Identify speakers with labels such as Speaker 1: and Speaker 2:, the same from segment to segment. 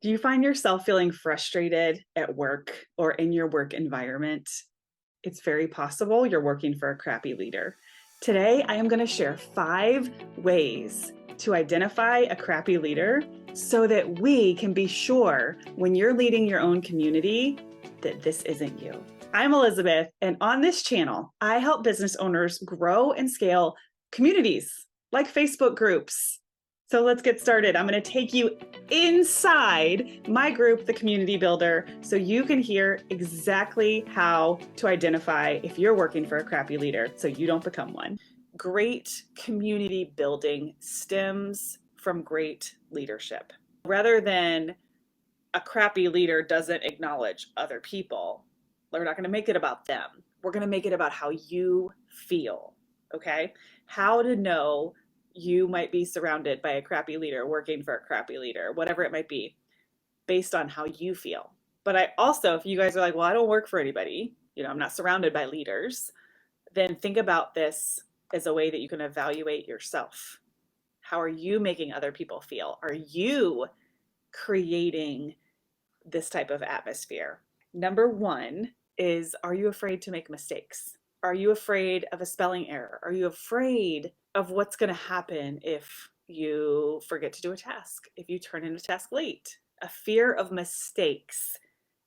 Speaker 1: Do you find yourself feeling frustrated at work or in your work environment? It's very possible you're working for a crappy leader. Today, I am going to share 5 ways to identify a crappy leader so that we can be sure when you're leading your own community that this isn't you. I'm Elizabeth, and on this channel, I help business owners grow and scale communities like Facebook groups. So let's get started. I'm going to take you inside my group, the Community Builder, so you can hear exactly how to identify if you're working for a crappy leader so you don't become one. Great community building stems from great leadership. Rather than a crappy leader doesn't acknowledge other people, we're not going to make it about them. We're going to make it about how you feel, okay? How to know you might be surrounded by a crappy leader, working for a crappy leader, whatever it might be, based on how you feel. But I also, if you guys are like, well, I don't work for anybody, I'm not surrounded by leaders, then think about this as a way that you can evaluate yourself. How are you making other people feel? Are you creating this type of atmosphere? Number one is, are you afraid to make mistakes? Are you afraid of a spelling error? Are you afraid of what's going to happen if you forget to do a task, if you turn in a task late? A fear of mistakes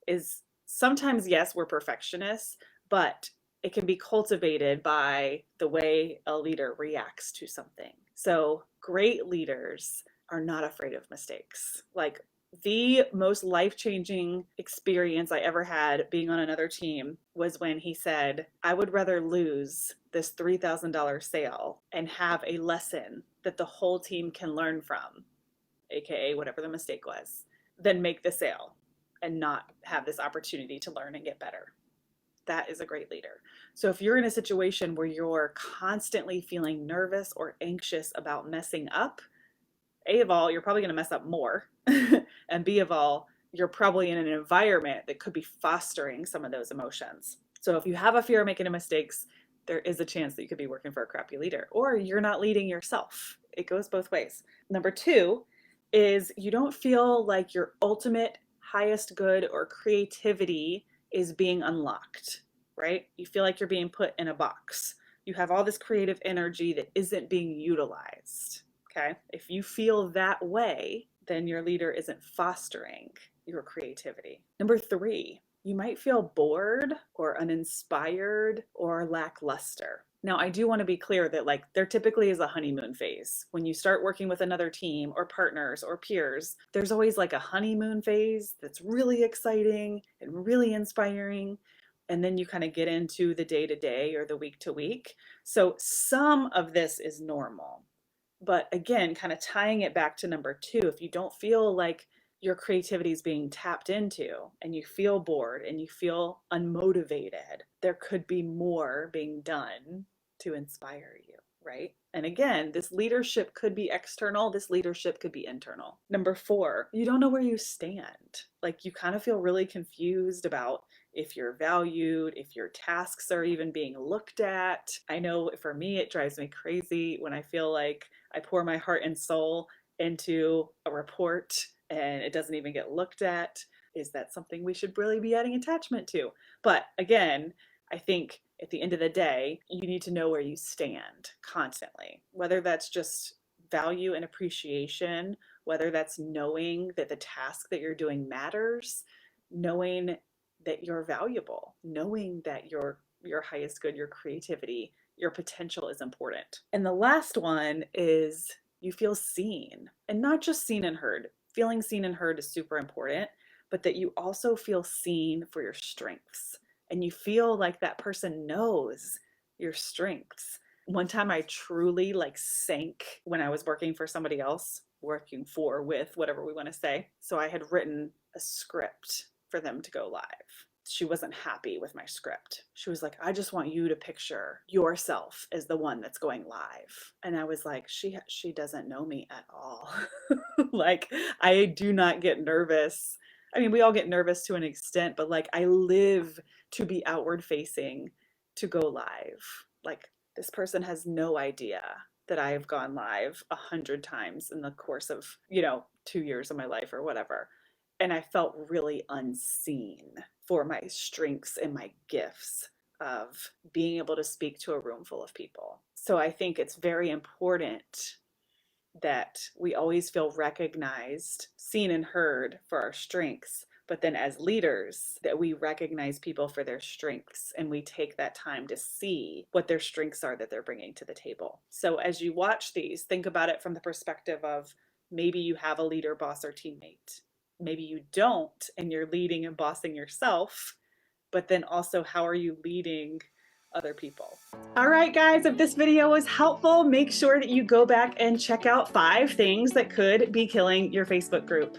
Speaker 1: is sometimes, yes, we're perfectionists, but it can be cultivated by the way a leader reacts to something. So great leaders are not afraid of mistakes. Like, the most life-changing experience I ever had being on another team was when he said, I would rather lose this $3,000 sale and have a lesson that the whole team can learn from, aka whatever the mistake was, than make the sale and not have this opportunity to learn and get better. That is a great leader. So if you're in a situation where you're constantly feeling nervous or anxious about messing up, A of all, you're probably going to mess up more. And B of all, you're probably in an environment that could be fostering some of those emotions. So if you have a fear of making mistakes, there is a chance that you could be working for a crappy leader, or you're not leading yourself. It goes both ways. Number two is, you don't feel like your ultimate highest good or creativity is being unlocked, right? You feel like you're being put in a box. You have all this creative energy that isn't being utilized. Okay, if you feel that way, then your leader isn't fostering your creativity. Number three, you might feel bored or uninspired or lackluster. Now, I do want to be clear that there typically is a honeymoon phase. When you start working with another team or partners or peers, there's always like a honeymoon phase that's really exciting and really inspiring. And then you kind of get into the day to day or the week to week. So some of this is normal. But again, kind of tying it back to number two, if you don't feel like your creativity is being tapped into and you feel bored and you feel unmotivated, there could be more being done to inspire you, right? And again, this leadership could be external, this leadership could be internal. Number four, you don't know where you stand. Like, you kind of feel really confused about if you're valued, if your tasks are even being looked at. I know for me, it drives me crazy when I feel like I pour my heart and soul into a report and it doesn't even get looked at. Is that something we should really be adding attachment to? But again, I think at the end of the day, you need to know where you stand constantly, whether that's just value and appreciation, whether that's knowing that the task that you're doing matters, knowing that you're valuable, knowing that your highest good, your creativity, your potential is important. And the last one is, you feel seen, and not just seen and heard. Feeling seen and heard is super important, but that you also feel seen for your strengths and you feel like that person knows your strengths. One time I truly sank when I was working for somebody else, working for, with, whatever we want to say. So I had written a script for them to go live. She wasn't happy with my script. She was like, I just want you to picture yourself as the one that's going live. And I was like, she doesn't know me at all. Like, I do not get nervous. I mean, we all get nervous to an extent, but I live to be outward facing, to go live. Like, this person has no idea that I have gone live 100 times in the course of, 2 years of my life or whatever. and I felt really unseen for my strengths and my gifts of being able to speak to a room full of people. So I think it's very important that we always feel recognized, seen, and heard for our strengths. But then as leaders, that we recognize people for their strengths and we take that time to see what their strengths are that they're bringing to the table. So as you watch these, think about it from the perspective of maybe you have a leader, boss, or teammate. Maybe you don't, and you're leading and bossing yourself. But then also, how are you leading other people? All right, guys, if this video was helpful, make sure that you go back and check out 5 things that could be killing your Facebook group.